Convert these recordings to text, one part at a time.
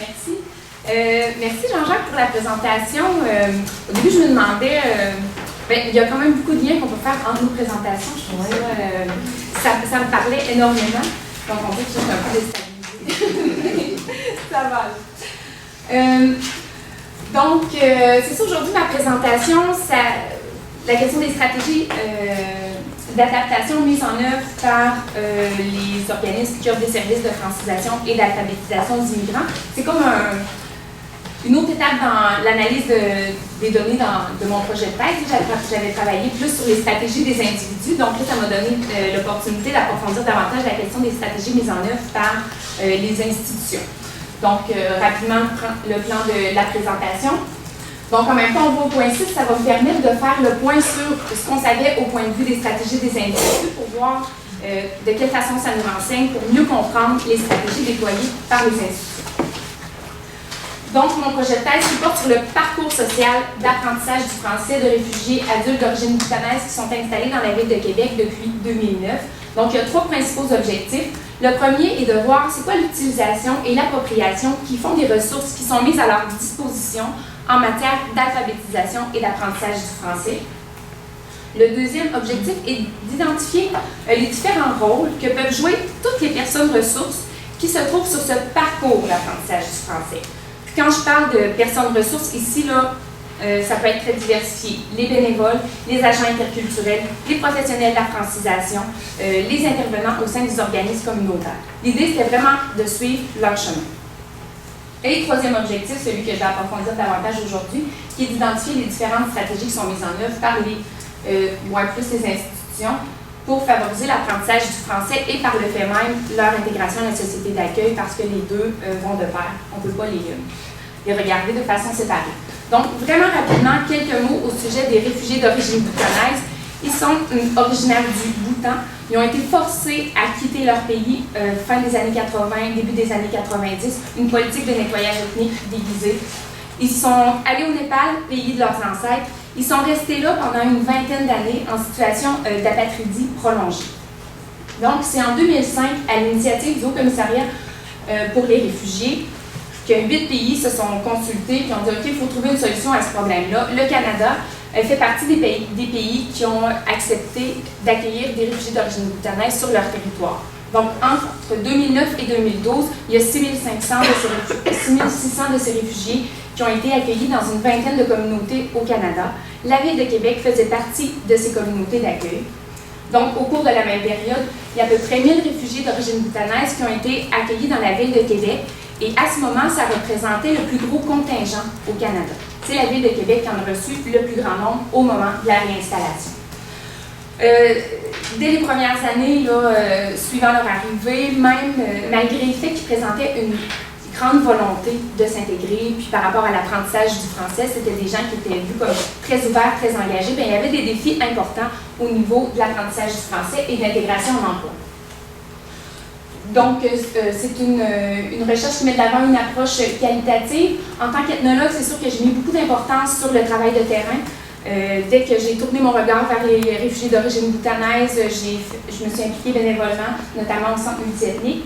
Merci. Merci Jean-Jacques pour la présentation. Au début, je me demandais, il y a quand même beaucoup de liens qu'on peut faire entre nos présentations. Je trouve ça me parlait énormément. Donc, on dit que je suis un peu déstabilisée. Ça va. Donc, c'est ça, aujourd'hui, ma présentation, la question des stratégies d'adaptation mises en œuvre par les organismes qui offrent des services de francisation et d'alphabétisation aux immigrants. C'est comme une autre étape dans l'analyse des données de mon projet de thèse. J'avais travaillé plus sur les stratégies des individus, donc là, ça m'a donné l'opportunité d'approfondir davantage la question des stratégies mises en œuvre par les institutions. Donc, rapidement, le plan de la présentation. Donc, en même temps, on va au point 6, ça va me permettre de faire le point sur ce qu'on savait au point de vue des stratégies des individus pour voir de quelle façon ça nous renseigne pour mieux comprendre les stratégies déployées par les institutions. Donc, mon projet de thèse porte sur le parcours social d'apprentissage du français de réfugiés adultes d'origine bhutanaise qui sont installés dans la ville de Québec depuis 2009. Donc, il y a 3 principaux objectifs. Le premier est de voir c'est quoi l'utilisation et l'appropriation qui font des ressources qui sont mises à leur disposition en matière d'alphabétisation et d'apprentissage du français. Le deuxième objectif est d'identifier les différents rôles que peuvent jouer toutes les personnes ressources qui se trouvent sur ce parcours d'apprentissage du français. Puis quand je parle de personnes ressources, ici, là, ça peut être très diversifié. Les bénévoles, les agents interculturels, les professionnels de la francisation, les intervenants au sein des organismes communautaires. L'idée, c'était vraiment de suivre leur chemin. Et le troisième objectif, celui que je vais approfondir davantage aujourd'hui, qui est d'identifier les différentes stratégies qui sont mises en œuvre par les institutions pour favoriser l'apprentissage du français et par le fait même leur intégration à la société d'accueil parce que les deux vont de pair. On ne peut pas les regarder de façon séparée. Donc, vraiment rapidement, quelques mots au sujet des réfugiés d'origine bhutanaise. Ils sont originaires du Bhoutan. Ils ont été forcés à quitter leur pays fin des années 80, début des années 90, une politique de nettoyage ethnique déguisée. Ils sont allés au Népal, pays de leurs ancêtres. Ils sont restés là pendant une vingtaine d'années en situation d'apatridie prolongée. Donc, c'est en 2005, à l'initiative du Haut-Commissariat pour les réfugiés, que 8 pays se sont consultés et ont dit « OK, il faut trouver une solution à ce problème-là ». Le Canada fait partie des pays qui ont accepté d'accueillir des réfugiés d'origine bhutanaise sur leur territoire. Donc, entre 2009 et 2012, il y a 600 de ces réfugiés qui ont été accueillis dans une vingtaine de communautés au Canada. La ville de Québec faisait partie de ces communautés d'accueil. Donc, au cours de la même période, il y a à peu près 1000 réfugiés d'origine bhutanaise qui ont été accueillis dans la ville de Québec. Et à ce moment, ça représentait le plus gros contingent au Canada. C'est la ville de Québec qui en a reçu le plus grand nombre au moment de la réinstallation. Dès les premières années, suivant leur arrivée, même malgré le fait qu'ils présentaient une grande volonté de s'intégrer, puis par rapport à l'apprentissage du français, c'était des gens qui étaient vus comme très ouverts, très engagés, bien, il y avait des défis importants au niveau de l'apprentissage du français et de l'intégration en emploi. Donc, c'est une recherche qui met de l'avant une approche qualitative. En tant qu'ethnologue, c'est sûr que j'ai mis beaucoup d'importance sur le travail de terrain. Dès que j'ai tourné mon regard vers les réfugiés d'origine bhutanaise, je me suis impliquée bénévolement, notamment au centre multiethnique.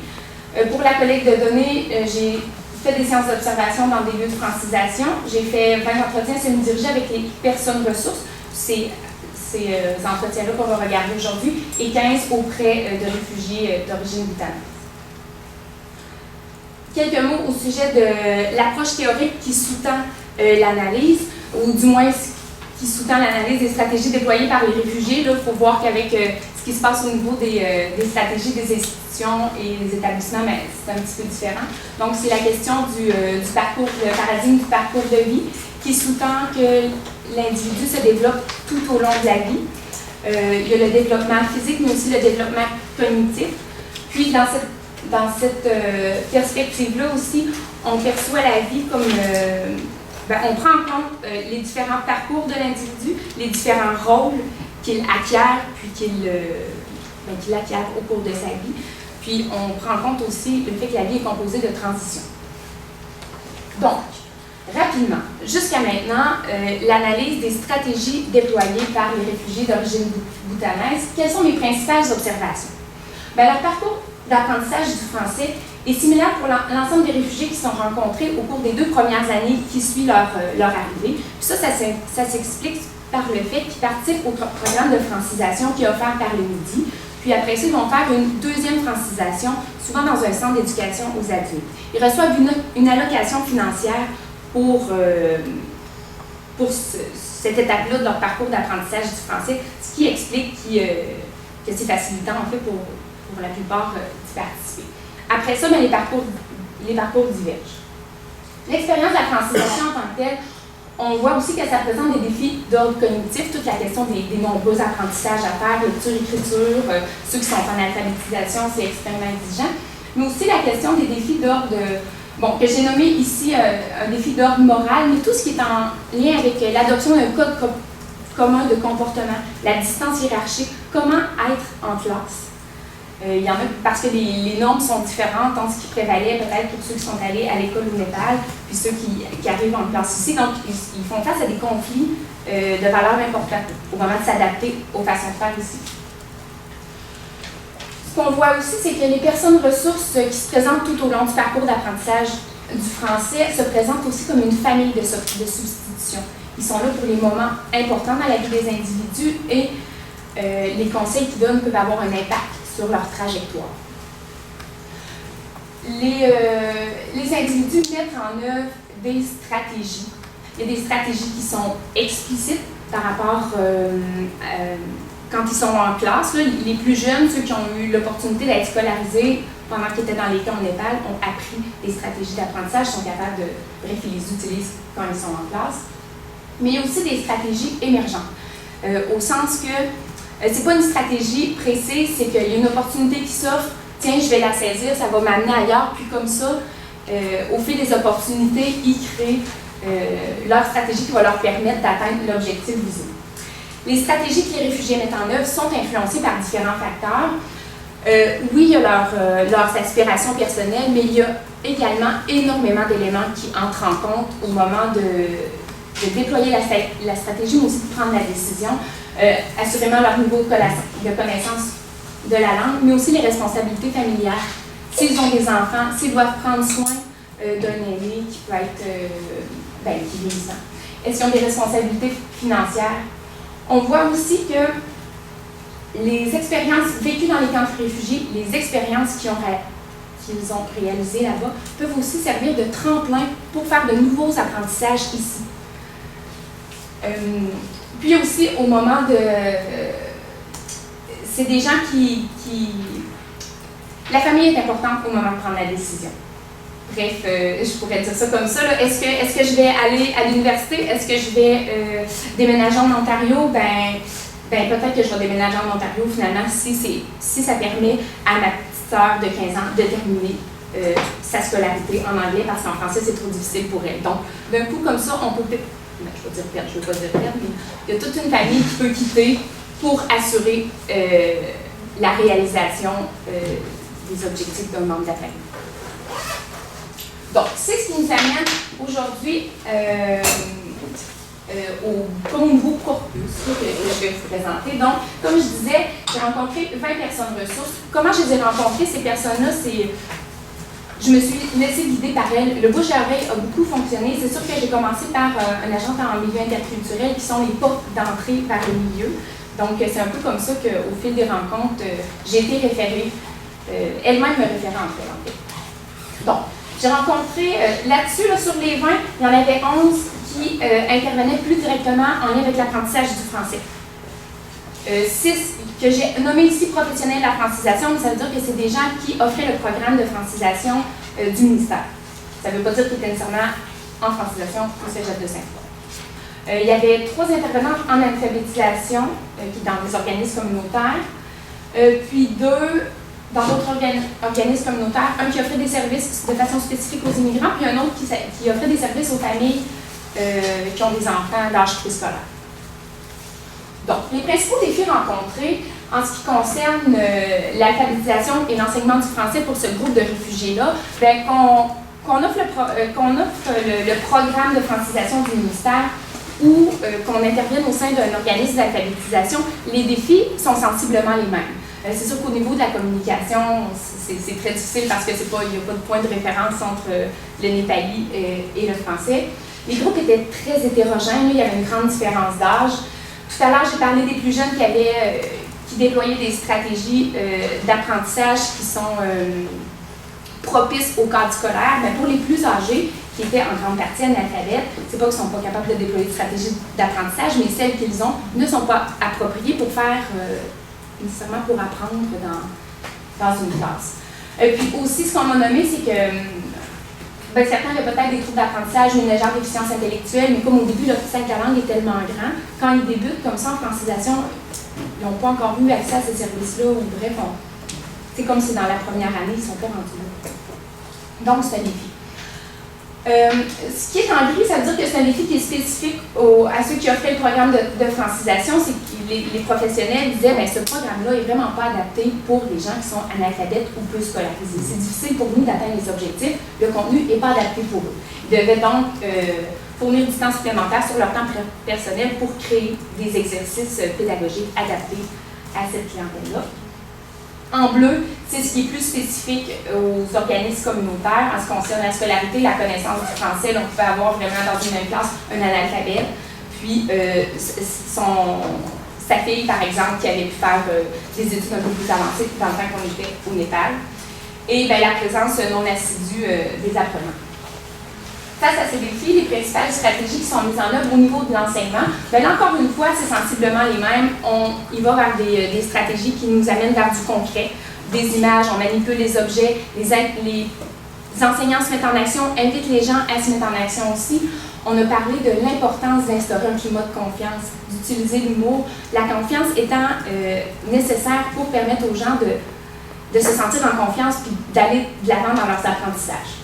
Pour la collecte de données, j'ai fait des séances d'observation dans des lieux de francisation. J'ai fait 20 entretiens semi-dirigés avec les personnes ressources. Ces entretiens-là qu'on va regarder aujourd'hui, et 15 auprès de réfugiés d'origine bhutanaise. Quelques mots au sujet de l'approche théorique qui sous-tend l'analyse, ou du moins qui sous-tend l'analyse des stratégies déployées par les réfugiés. Là, il faut voir qu'avec ce qui se passe au niveau des stratégies des institutions et des établissements, c'est un petit peu différent. Donc, c'est la question du parcours, le paradigme du parcours de vie qui sous-tend que l'individu se développe tout au long de la vie. Il y a le développement physique, mais aussi le développement cognitif. Puis, dans cette perspective-là aussi, on perçoit la vie comme... on prend en compte les différents parcours de l'individu, les différents rôles qu'il acquiert, puis qu'il acquiert au cours de sa vie. Puis, on prend en compte aussi le fait que la vie est composée de transitions. Donc, rapidement, jusqu'à maintenant, l'analyse des stratégies déployées par les réfugiés d'origine bhutanaise. Quelles sont mes principales observations? Bien, leur parcours d'apprentissage du français est similaire pour l'ensemble des réfugiés qui sont rencontrés au cours des 2 premières années qui suivent leur arrivée. Puis ça s'explique par le fait qu'ils participent au programme de francisation qui est offert par le Midi. Puis après ça, ils vont faire une deuxième francisation, souvent dans un centre d'éducation aux adultes. Ils reçoivent une allocation financière pour cette étape-là de leur parcours d'apprentissage du français, ce qui explique que c'est facilitant en fait pour la plupart d'y participer. Après ça, bien, les parcours divergent. L'expérience de la francisation en tant que telle, on voit aussi que ça présente des défis d'ordre cognitif, toute la question des nombreux apprentissages à faire, lecture, écriture, ceux qui sont en alphabétisation, c'est extrêmement exigeant, mais aussi la question des défis d'ordre, que j'ai nommé ici un défi d'ordre moral, mais tout ce qui est en lien avec l'adoption d'un code commun de comportement, la distance hiérarchique, comment être en classe. Il y en a parce que les normes sont différentes entre ce qui prévalait peut-être pour ceux qui sont allés à l'école au Népal, puis ceux qui arrivent en classe ici. Donc, ils font face à des conflits de valeurs importantes au moment de s'adapter aux façons de faire ici. Ce qu'on voit aussi, c'est que les personnes ressources qui se présentent tout au long du parcours d'apprentissage du français se présentent aussi comme une famille de substitution. Ils sont là pour les moments importants dans la vie des individus et les conseils qu'ils donnent peuvent avoir un impact sur leur trajectoire. Les individus mettent en œuvre des stratégies. Il y a des stratégies qui sont explicites par rapport quand ils sont en classe. Là, les plus jeunes, ceux qui ont eu l'opportunité d'être scolarisés pendant qu'ils étaient dans les camps au Népal, ont appris des stratégies d'apprentissage, sont capables bref, ils les utilisent quand ils sont en classe. Mais il y a aussi des stratégies émergentes, au sens que c'est pas une stratégie précise, c'est qu'il y a une opportunité qui s'offre, tiens, je vais la saisir, ça va m'amener ailleurs, puis comme ça, au fil des opportunités, ils créent leur stratégie qui va leur permettre d'atteindre l'objectif visé. Les stratégies que les réfugiés mettent en œuvre sont influencées par différents facteurs. Oui, il y a leurs aspirations personnelles, mais il y a également énormément d'éléments qui entrent en compte au moment de déployer la stratégie, mais aussi de prendre la décision. Assurément leur niveau de connaissance de la langue, mais aussi les responsabilités familiales. S'ils ont des enfants, s'ils doivent prendre soin d'un aîné qui peut être qui est vieillissant. Est-ce qu'ils ont des responsabilités financières? On voit aussi que les expériences vécues dans les camps de réfugiés, les expériences qu'ils ont réalisées là-bas, peuvent aussi servir de tremplin pour faire de nouveaux apprentissages ici. Puis aussi, au moment de... c'est des gens qui... La famille est importante au moment de prendre la décision. Bref, je pourrais dire ça comme ça. Est-ce que je vais aller à l'université? Est-ce que je vais déménager en Ontario? Peut-être que je vais déménager en Ontario finalement si ça permet à ma petite sœur de 15 ans de terminer sa scolarité en anglais parce qu'en français, c'est trop difficile pour elle. Donc, d'un coup comme ça, on peut peut-être... je veux dire perdre, je ne veux pas dire perdre, mais il y a toute une famille qui peut quitter pour assurer la réalisation des objectifs d'un membre de la famille. Donc, c'est ce qui nous amène aujourd'hui au nouveau corpus que je vais vous présenter. Donc, comme je disais, j'ai rencontré 20 personnes ressources. Comment je les ai rencontrées, ces personnes-là, je me suis laissée guider par elles. Le bouche à oreille a beaucoup fonctionné. C'est sûr que j'ai commencé par un agent en milieu interculturel qui sont les portes d'entrée vers le milieu. Donc, c'est un peu comme ça qu'au fil des rencontres, j'ai été référée. Elle-même me référait entre elles, en fait. Donc, j'ai rencontré là-dessus, sur les 20, il y en avait 11 qui intervenaient plus directement en lien avec l'apprentissage du français. 6 que j'ai nommé ici professionnels de la francisation, mais ça veut dire que c'est des gens qui offraient le programme de francisation du ministère. Ça ne veut pas dire qu'ils étaient nécessairement en francisation au Cégep de Sainte-Foy. Il y avait 3 intervenants en alphabétisation qui dans des organismes communautaires, puis 2 dans d'autres organismes communautaires, un qui offrait des services de façon spécifique aux immigrants, puis un autre qui offrait des services aux familles qui ont des enfants d'âge préscolaire. Donc, les principaux défis rencontrés en ce qui concerne l'alphabétisation et l'enseignement du français pour ce groupe de réfugiés-là, qu'on offre le programme de francisation du ministère ou qu'on intervienne au sein d'un organisme d'alphabétisation, les défis sont sensiblement les mêmes. C'est sûr qu'au niveau de la communication, c'est très difficile parce qu'il n'y a pas de point de référence entre le népali et le français. Les groupes étaient très hétérogènes, il y avait une grande différence d'âge. Tout à l'heure, j'ai parlé des plus jeunes qui déployaient des stratégies d'apprentissage qui sont propices au cadre scolaire, mais pour les plus âgés, qui étaient en grande partie analphabètes, c'est pas qu'ils ne sont pas capables de déployer de stratégies d'apprentissage, mais celles qu'ils ont ne sont pas appropriées pour faire, nécessairement pour apprendre dans une classe. Puis aussi, ce qu'on m'a nommé, c'est que certains avaient peut-être des troubles d'apprentissage ou une légère déficience intellectuelle, mais comme au début, le sac de la langue est tellement grand, quand ils débutent comme ça en francisation, ils n'ont pas encore eu accès à ces services-là, ou bref, c'est comme si dans la première année, ils ne sont pas rendus là. Donc, c'est un défi. Ce qui est en gris, ça veut dire que c'est un défi qui est spécifique à ceux qui offraient le programme de francisation. C'est que les professionnels disaient que ce programme-là n'est vraiment pas adapté pour les gens qui sont analphabètes ou peu scolarisés. C'est difficile pour nous d'atteindre les objectifs. Le contenu n'est pas adapté pour eux. Ils devaient donc fournir du temps supplémentaire sur leur temps personnel pour créer des exercices pédagogiques adaptés à cette clientèle-là. En bleu, c'est ce qui est plus spécifique aux organismes communautaires. En ce qui concerne la scolarité, la connaissance du français, on pouvait avoir vraiment dans une même classe un analphabète, puis sa fille, par exemple, qui avait pu faire des études un peu plus avancées dans le temps qu'on était au Népal, et la présence non assidue des apprenants. Face à ces défis, les principales stratégies qui sont mises en œuvre au niveau de l'enseignement, là encore une fois, c'est sensiblement les mêmes. Il va vers des stratégies qui nous amènent vers du concret, des images, on manipule les objets, les enseignants se mettent en action, invitent les gens à se mettre en action aussi. On a parlé de l'importance d'instaurer un climat de confiance, d'utiliser l'humour, la confiance étant nécessaire pour permettre aux gens de se sentir en confiance puis d'aller de l'avant dans leurs apprentissages.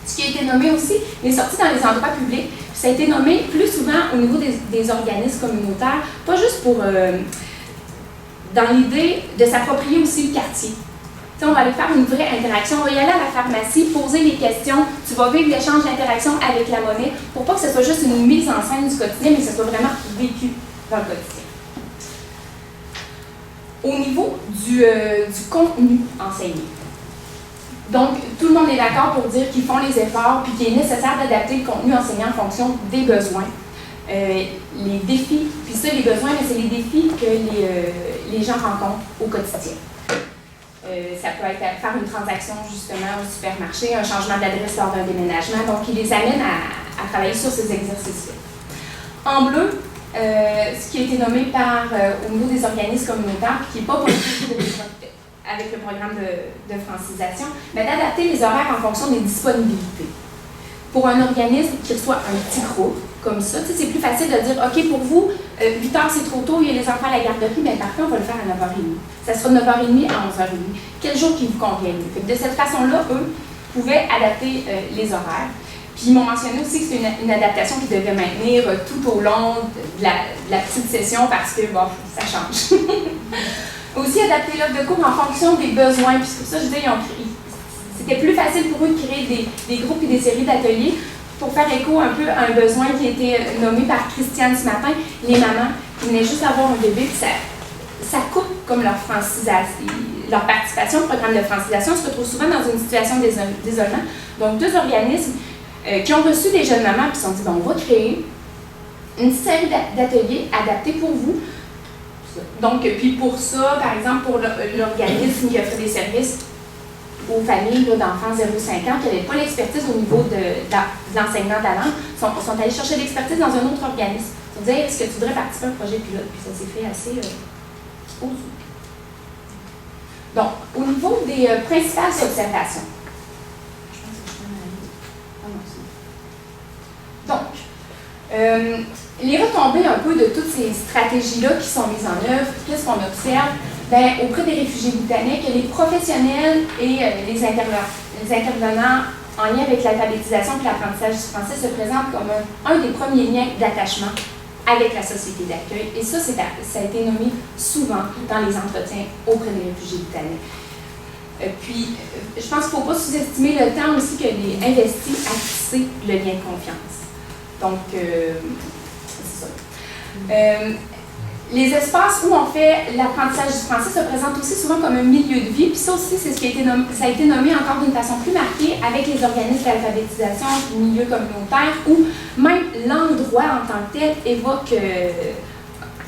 Ce qui a été nommé aussi, les sorties dans les endroits publics, ça a été nommé plus souvent au niveau des organismes communautaires, pas juste pour, dans l'idée de s'approprier aussi le quartier. T'sais, on va aller faire une vraie interaction, on va y aller à la pharmacie, poser les questions, tu vas vivre l'échange d'interaction avec la monnaie, pour pas que ce soit juste une mise en scène du quotidien, mais que ce soit vraiment vécu dans le quotidien. Au niveau du contenu enseigné. Donc, tout le monde est d'accord pour dire qu'ils font les efforts puis qu'il est nécessaire d'adapter le contenu enseigné en fonction des besoins. Les défis, puis ça, les besoins, c'est les défis que les gens rencontrent au quotidien. Ça peut être faire une transaction, justement, au supermarché, un changement d'adresse lors d'un déménagement. Donc, il les amène à travailler sur ces exercices-là. En bleu, ce qui a été nommé au niveau des organismes communautaires, qui n'est pas possible avec le programme de francisation, mais d'adapter les horaires en fonction des disponibilités. Pour un organisme qui reçoit un petit groupe, comme ça, c'est plus facile de dire, OK, pour vous, 8 heures c'est trop tôt, il y a les enfants à la garderie, mais parfait, on va le faire à 9h30. Ça sera de 9h30 à 11h30. Quel jour qui vous convient mieux? De cette façon-là, eux pouvaient adapter les horaires. Puis ils m'ont mentionné aussi que c'est une adaptation qu'ils devaient maintenir tout au long de la petite session parce que, bon, ça change. Aussi adapter l'offre de cours en fonction des besoins. Puis c'est pour ça que je disais, c'était plus facile pour eux de créer des groupes et des séries d'ateliers pour faire écho un peu à un besoin qui a été nommé par Christiane ce matin. Les mamans qui venaient juste avoir un bébé, puis ça coupe comme leur francisation. Leur participation au programme de francisation se retrouve souvent dans une situation d'isolement. Donc, deux organismes qui ont reçu des jeunes mamans qui se sont dit, on va créer une série d'ateliers adaptés pour vous. Donc, puis pour ça, par exemple, pour l'organisme qui offre des services aux familles d'enfants 0-5 ans qui n'avaient pas l'expertise au niveau de l'enseignement de la langue, sont allés chercher l'expertise dans un autre organisme. Ils ont dit, est-ce que tu voudrais participer à un projet pilote? Puis ça s'est fait assez au-dessus. Donc, au niveau des principales observations. Donc, les retombées un peu de toutes ces stratégies-là qui sont mises en œuvre, qu'est-ce qu'on observe? Bien, auprès des réfugiés botaniques, les professionnels et les intervenants en lien avec l'alphabétisation et l'apprentissage du français se présentent comme un des premiers liens d'attachement avec la société d'accueil. Et ça, ça a été nommé souvent dans les entretiens auprès des réfugiés botaniques. Puis, je pense qu'il ne faut pas sous-estimer le temps aussi que les investis à tisser le lien de confiance. Donc, c'est ça. Les espaces où on fait l'apprentissage du français se présentent aussi souvent comme un milieu de vie, puis ça aussi, c'est ce qui a été nommé, ça a été nommé encore d'une façon plus marquée avec les organismes d'alphabétisation, milieu communautaire, où même l'endroit en tant que tel évoque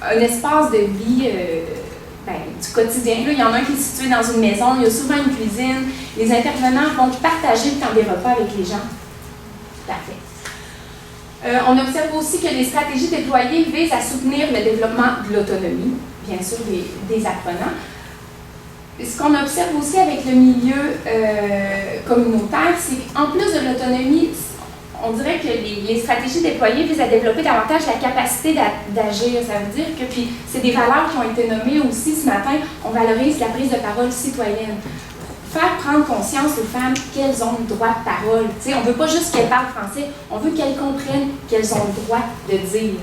un espace de vie du quotidien. Là, il y en a un qui est situé dans une maison, il y a souvent une cuisine, les intervenants vont partager le temps des repas avec les gens. Parfait. On observe aussi que les stratégies déployées visent à soutenir le développement de l'autonomie, bien sûr, des apprenants. Ce qu'on observe aussi avec le milieu communautaire, c'est qu'en plus de l'autonomie, on dirait que les stratégies déployées visent à développer davantage la capacité d'agir. Ça veut dire que, puis c'est des valeurs qui ont été nommées aussi ce matin, on valorise la prise de parole citoyenne. Faire prendre conscience aux femmes qu'elles ont le droit de parole. T'sais, on ne veut pas juste qu'elles parlent français, on veut qu'elles comprennent qu'elles ont le droit de dire.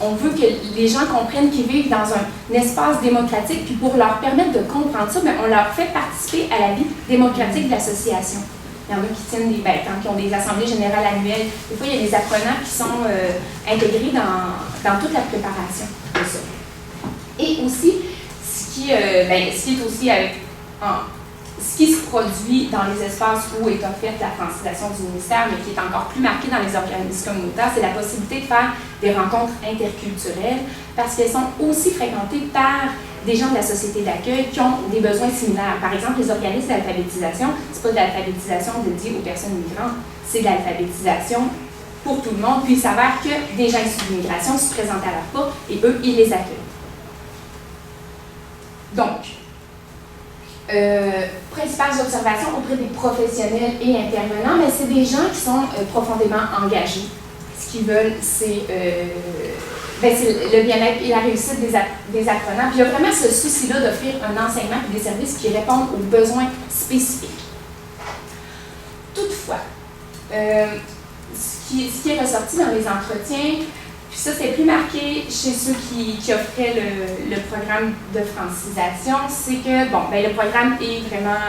On veut que les gens comprennent qu'ils vivent dans un espace démocratique, puis pour leur permettre de comprendre ça, bien, on leur fait participer à la vie démocratique de l'association. Il y en a qui tiennent qui ont des assemblées générales annuelles. Des fois, il y a des apprenants qui sont intégrés dans toute la préparation de ça. Et aussi, ce qui est aussi avec... ce qui se produit dans les espaces où est offerte la francisation du ministère, mais qui est encore plus marqué dans les organismes communautaires, c'est la possibilité de faire des rencontres interculturelles parce qu'elles sont aussi fréquentées par des gens de la société d'accueil qui ont des besoins similaires. Par exemple, les organismes d'alphabétisation, ce n'est pas de l'alphabétisation dédiée aux personnes migrantes, c'est de l'alphabétisation pour tout le monde. Puis il s'avère que des gens issus de l'immigration se présentent à leur pas et eux, ils les accueillent. Donc, principales observations auprès des professionnels et intervenants, mais c'est des gens qui sont profondément engagés. Ce qu'ils veulent, c'est le bien-être et la réussite des apprenants. Puis il y a vraiment ce souci-là d'offrir un enseignement et des services qui répondent aux besoins spécifiques. Toutefois, ce qui est ressorti dans les entretiens, puis ça, c'est plus marqué chez ceux qui offraient le programme de francisation, c'est que, le programme est vraiment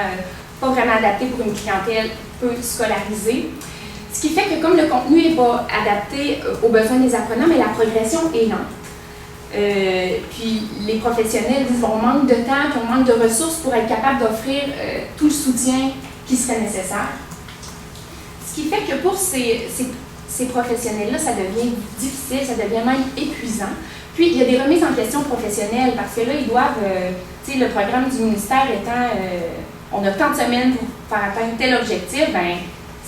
pas vraiment adapté pour une clientèle peu scolarisée. Ce qui fait que comme le contenu n'est pas adapté aux besoins des apprenants, mais la progression est lente. Puis les professionnels disent qu'on manque de temps, qu'on manque de ressources pour être capable d'offrir tout le soutien qui serait nécessaire. Ce qui fait que pour ces professionnels-là, ça devient difficile, ça devient même épuisant. Puis, il y a des remises en question professionnelles parce que là, ils doivent, le programme du ministère étant, on a tant de semaines pour faire atteindre tel objectif,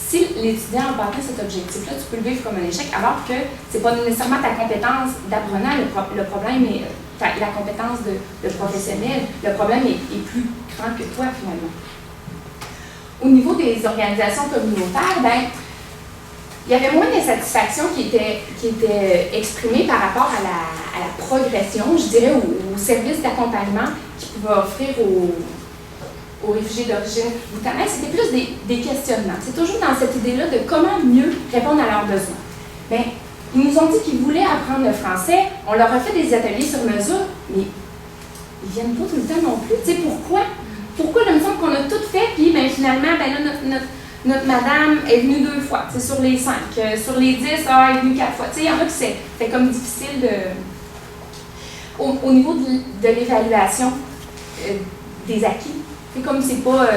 si l'étudiant a pas atteint cet objectif-là, tu peux le vivre comme un échec, alors que ce n'est pas nécessairement ta compétence d'apprenant, le problème est la compétence de professionnel. Le problème est plus grand que toi, finalement. Au niveau des organisations communautaires, il y avait moins d'insatisfaction qui était exprimée par rapport à la progression, je dirais, au service d'accompagnement qu'ils pouvaient offrir aux réfugiés d'origine bhoutanaise. C'était plus des questionnements. C'est toujours dans cette idée-là de comment mieux répondre à leurs besoins. Ils nous ont dit qu'ils voulaient apprendre le français, on leur a fait des ateliers sur mesure, mais ils ne viennent pas tout le temps non plus. Tu sais, pourquoi? Pourquoi, il me semble qu'on a tout fait, puis finalement, notre madame est venue 2 fois, c'est sur les 5. Sur les 10, elle est venue 4 fois. Tu sais, il y en a que c'est comme difficile de... Au niveau de l'évaluation des acquis, c'est comme c'est pas...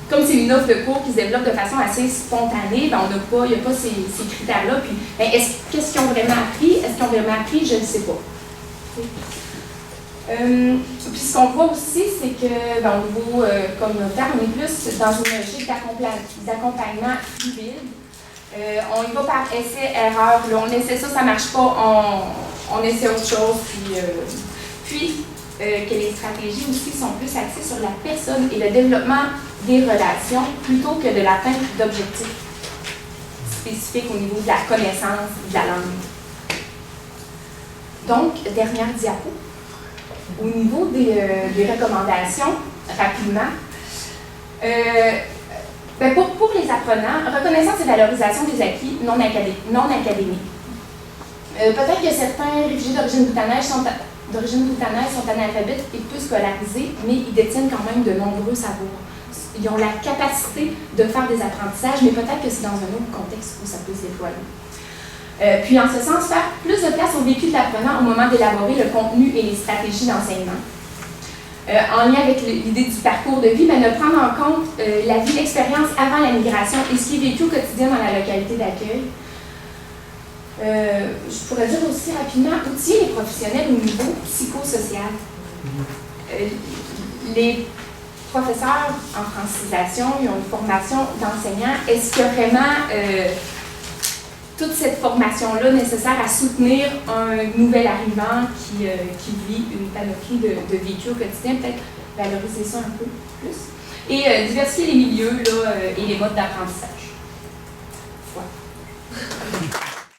comme c'est une offre de cours qui se développe de façon assez spontanée, il n'y a pas ces critères-là. Puis, qu'est-ce qu'ils ont vraiment appris? Est-ce qu'ils ont vraiment appris? Je ne sais pas. Puis ce qu'on voit aussi, c'est que au niveau communautaire, on est plus dans une logique d'accompagnement fluide. On y va par essai-erreur. On essaie ça, ça ne marche pas, on essaie autre chose. Puis que les stratégies aussi sont plus axées sur la personne et le développement des relations plutôt que de l'atteinte d'objectifs spécifiques au niveau de la connaissance de la langue. Donc, dernière diapo. Au niveau des recommandations, rapidement, pour les apprenants, reconnaissance et valorisation des acquis non académiques. Peut-être que certains réfugiés d'origine bhoutanaise sont analphabètes et peu scolarisés, mais ils détiennent quand même de nombreux savoirs. Ils ont la capacité de faire des apprentissages, mais peut-être que c'est dans un autre contexte où ça peut se déployer. Puis en ce sens, faire plus de place au vécu de l'apprenant au moment d'élaborer le contenu et les stratégies d'enseignement. En lien avec l'idée du parcours de vie, mais de prendre en compte la vie, l'expérience avant la migration et ce qui est vécu au quotidien dans la localité d'accueil. Je pourrais dire aussi rapidement, outiller les professionnels au niveau psychosocial. Les professeurs en francisation, ils ont une formation d'enseignant. Est-ce qu'il y a vraiment toute cette formation-là nécessaire à soutenir un nouvel arrivant qui vit une panoplie de vécu au quotidien? Peut-être valoriser ça un peu plus. Et diversifier les milieux là, et les modes d'apprentissage. Voilà.